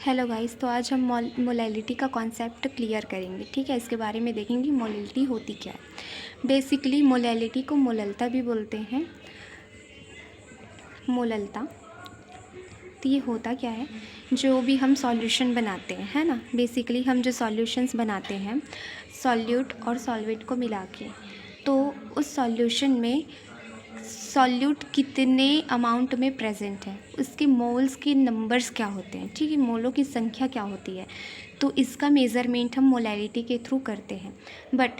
Hello guys, तो आज हम मोलैलिटी का कॉन्सेप्ट क्लियर करेंगे। ठीक है, इसके बारे में देखेंगे मोलैलिटी होती क्या है। बेसिकली मोलैलिटी को मोललता भी बोलते हैं। मोललता तो ये होता क्या है, जो भी हम सॉल्यूशन बनाते हैं, है ना। बेसिकली हम जो सॉल्यूशंस बनाते हैं सॉल्यूट और सॉल्वेंट को मिला के, तो उस सॉल्यूशन में सॉल्यूट कितने अमाउंट में प्रेजेंट है, उसके मोल्स के नंबर्स क्या होते हैं, ठीक है, मोलों की संख्या क्या होती है, तो इसका मेज़रमेंट हम मोलैलिटी के थ्रू करते हैं। बट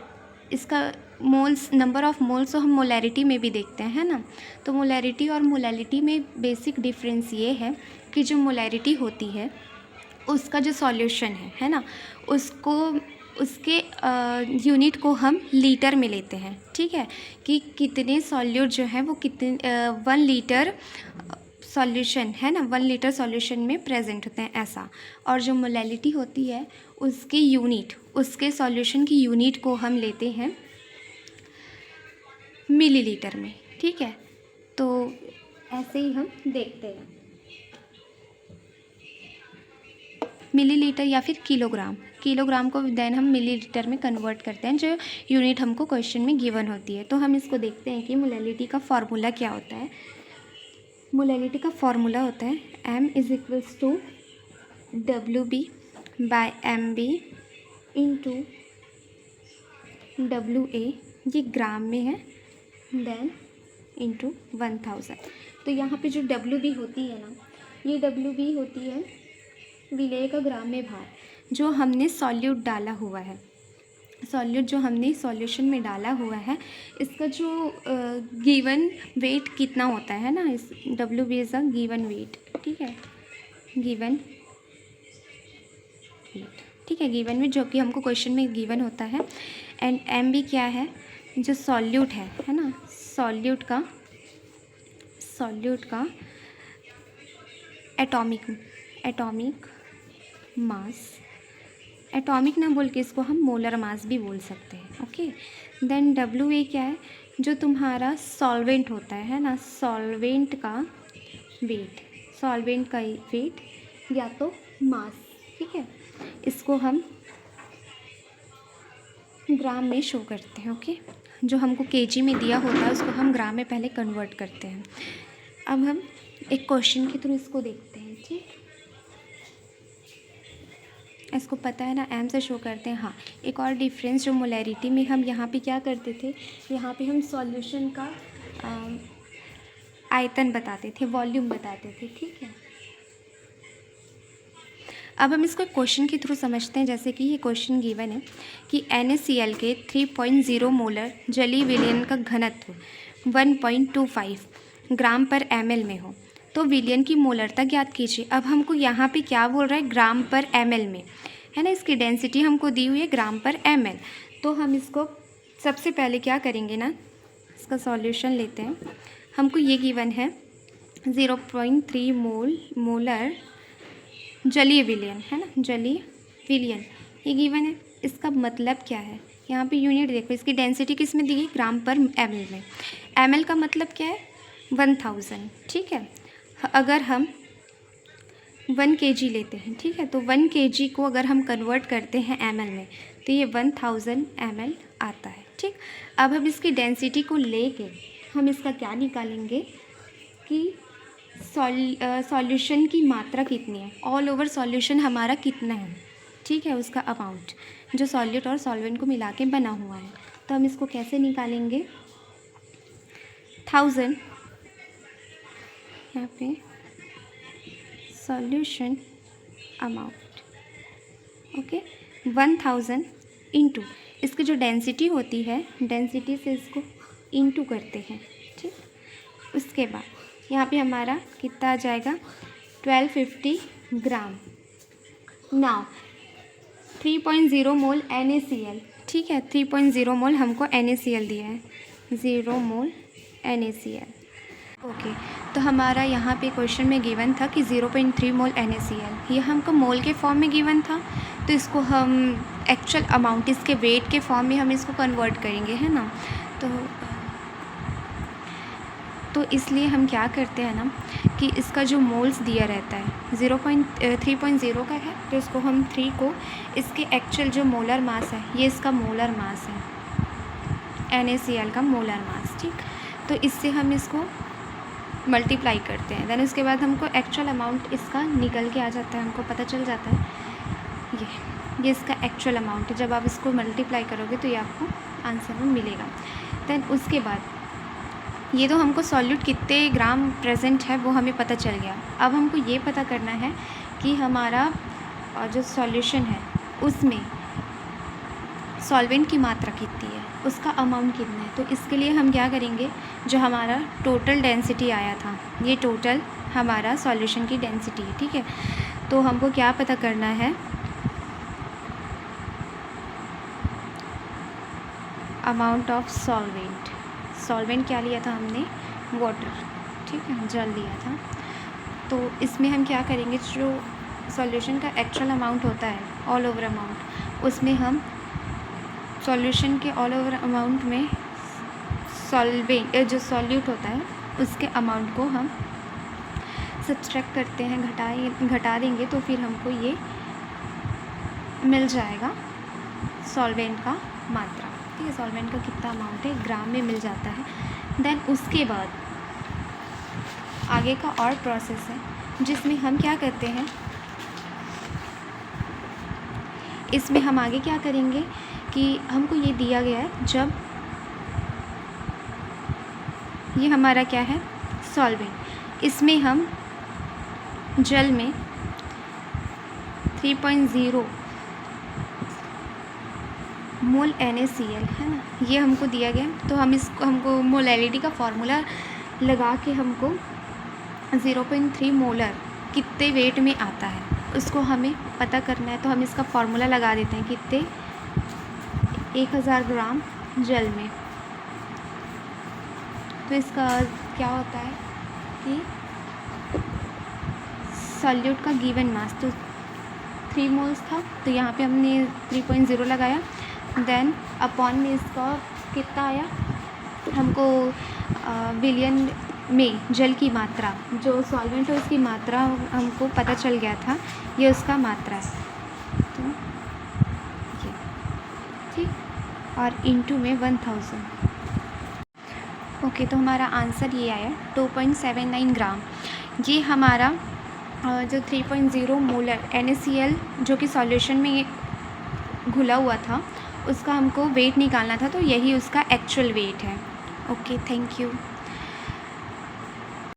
इसका मोल्स, नंबर ऑफ़ मोल्स तो हम मोलैरिटी में भी देखते हैं, है ना। तो मोलैरिटी और मोलैलिटी में बेसिक डिफरेंस ये है कि जो मोलैरिटी होती है उसका जो सॉल्यूशन है ना, उसको उसके यूनिट को हम लीटर में लेते हैं। ठीक है, कि कितने सॉल्यूट जो है वो कितने 1 लीटर सॉल्यूशन है ना, 1 लीटर सॉल्यूशन में प्रेजेंट होते हैं, ऐसा। और जो मोलैलिटी होती है उसकी यूनिट, उसके सॉल्यूशन की यूनिट को हम लेते हैं मिलीलीटर में। ठीक है, तो ऐसे ही हम देखते हैं मिलीलीटर या फिर किलोग्राम को देन हम मिलीलीटर में कन्वर्ट करते हैं, जो यूनिट हमको क्वेश्चन में गिवन होती है। तो हम इसको देखते हैं कि मोलैलिटी का फार्मूला क्या होता है। मोलैलिटी का फार्मूला होता है M = WB by MB into WA, ये ग्राम में है, देन इंटू 1000। तो यहाँ पे जो WB होती है ना, ये WB होती है विलेय का ग्राम में भार, जो हमने सॉल्यूट डाला हुआ है, सॉल्यूट जो हमने सॉल्यूशन में डाला हुआ है, इसका जो गिवन वेट कितना होता है ना, इस WB is a given weight. ठीक है, गिवन वेट, ठीक है, गिवन वेट जो कि हमको क्वेश्चन में गिवन होता है। एंड MB क्या है, जो सॉल्यूट है ना, सॉल्यूट का एटॉमिक मास, एटॉमिक ना बोल के इसको हम मोलर मास भी बोल सकते हैं। ओके, देन WA क्या है, जो तुम्हारा सॉल्वेंट होता है ना, सॉल्वेंट का वेट या तो मास। ठीक है, इसको हम ग्राम में शो करते हैं। ओके, जो हमको केजी में दिया होता है उसको हम ग्राम में पहले कन्वर्ट करते हैं। अब हम एक क्वेश्चन के थ्रू इसको देखते हैं। ठीक, इसको पता है ना, M से शो करते हैं। हाँ, एक और डिफरेंस जो मोलैरिटी में हम यहाँ पे क्या करते थे, यहाँ पे हम सॉल्यूशन का आयतन बताते थे, वॉल्यूम बताते थे। ठीक है, अब हम इसको क्वेश्चन के थ्रू समझते हैं। जैसे कि ये क्वेश्चन गिवन है कि NaCl के 3.0 मोलर जलीय विलयन का घनत्व 1.25 ग्राम पर ml में हो, तो विलयन की मोलरता ज्ञात कीजिए। अब हमको यहाँ पे क्या बोल रहा है, ग्राम पर ml में, है ना, इसकी डेंसिटी हमको दी हुई है ग्राम पर ml। तो हम इसको सबसे पहले क्या करेंगे ना, इसका सॉल्यूशन लेते हैं। हमको ये गिवन है 0.3 मोलर जलीय विलयन, है ना, जलीय विलयन ये गिवन है। इसका मतलब क्या है, यहाँ पे यूनिट देखो, इसकी डेंसिटी किस में दी गई, ग्राम पर ml में। ml का मतलब क्या है, 1000। ठीक है, अगर हम 1 kg लेते हैं, ठीक है, तो 1 kg को अगर हम कन्वर्ट करते हैं ml में, तो ये 1000 ml आता है। ठीक, अब हम इसकी डेंसिटी को लेके हम इसका क्या निकालेंगे कि सॉल्यूशन की मात्रा कितनी है, ऑल ओवर सॉल्यूशन हमारा कितना है। ठीक है, उसका अमाउंट जो सॉल्यूट और सॉल्वेंट को मिला के बना हुआ है। तो हम इसको कैसे निकालेंगे, 1000 यहाँ पे सॉल्यूशन अमाउंट, ओके, 1000 इंटू इसकी जो डेंसिटी होती है, डेंसिटी से इसको इंटू करते हैं। ठीक, उसके बाद यहाँ पे हमारा कितना आ जाएगा, 1250 ग्राम। नाउ 3.0 मोल NaCl, ठीक है, 3.0 मोल हमको NaCl दिया है, 0 मोल NaCl। ओके, तो हमारा यहाँ पे क्वेश्चन में गिवन था कि 0.3 मोल NaCl, ये हमको मोल के फॉर्म में गिवन था। तो इसको हम एक्चुअल अमाउंट, इसके वेट के फॉर्म में हम इसको कन्वर्ट करेंगे, है ना। तो इसलिए हम क्या करते हैं ना कि इसका जो मोल्स दिया रहता है 3.0 का है, तो इसको हम 3 को इसके एक्चुअल जो मोलर मास है, ये इसका मोलर मास है, NaCl का मोलर मास, ठीक। तो इससे हम इसको मल्टीप्लाई करते हैं, देन उसके बाद हमको एक्चुअल अमाउंट इसका निकल के आ जाता है, हमको पता चल जाता है ये इसका एक्चुअल अमाउंट है। जब आप इसको मल्टीप्लाई करोगे तो ये आपको आंसर में मिलेगा। देन उसके बाद ये तो हमको सॉल्यूट कितने ग्राम प्रेजेंट है वो हमें पता चल गया। अब हमको ये पता करना है कि हमारा जो सॉल्यूशन है उसमें सॉल्वेंट की मात्रा कितनी है, उसका अमाउंट कितना है। तो इसके लिए हम क्या करेंगे, जो हमारा टोटल डेंसिटी आया था, ये टोटल हमारा सॉल्यूशन की डेंसिटी है, ठीक है। तो हमको क्या पता करना है, अमाउंट ऑफ सॉल्वेंट क्या लिया था हमने, वाटर, ठीक है, जल लिया था। तो इसमें हम क्या करेंगे, जो सॉल्यूशन का एक्चुअल अमाउंट होता है, ऑल ओवर अमाउंट, उसमें हम सॉल्यूशन के ऑल ओवर अमाउंट में सॉल्वेंट जो सॉल्यूट होता है उसके अमाउंट को हम सब्सट्रैक्ट करते हैं, घटा देंगे, तो फिर हमको ये मिल जाएगा सॉल्वेंट का मात्रा, ठीक है, सॉल्वेंट का कितना अमाउंट है ग्राम में मिल जाता है। देन उसके बाद आगे का और प्रोसेस है जिसमें हम क्या करते हैं, इसमें हम आगे क्या करेंगे कि हमको ये दिया गया है, जब ये हमारा क्या है सॉल्वेंट, इसमें हम जल में 3.0 मोल NaCl है ना, ये हमको दिया गया। तो हमको मोलैलिटी का फार्मूला लगा के हमको 0.3 मोलर कितने वेट में आता है उसको हमें पता करना है। तो हम इसका फार्मूला लगा देते हैं, कितने 1000 ग्राम जल में। तो इसका क्या होता है कि सॉल्यूट का गिवन मास तो 3 मोल्स था, तो यहाँ पे हमने 3.0 लगाया। देन अपॉन में इसका कितना आया, हमको बिलियन में जल की मात्रा, जो सॉल्वेंट है उसकी मात्रा हमको पता चल गया था, ये उसका मात्रा है, तो ये ठीक, और इनटू में 1000। ओके, तो हमारा आंसर ये आया 2.79 ग्राम। ये हमारा जो 3.0 मोलर NaCl जो कि सॉल्यूशन में घुला हुआ था उसका हमको वेट निकालना था, तो यही उसका एक्चुअल वेट है। Okay, thank you.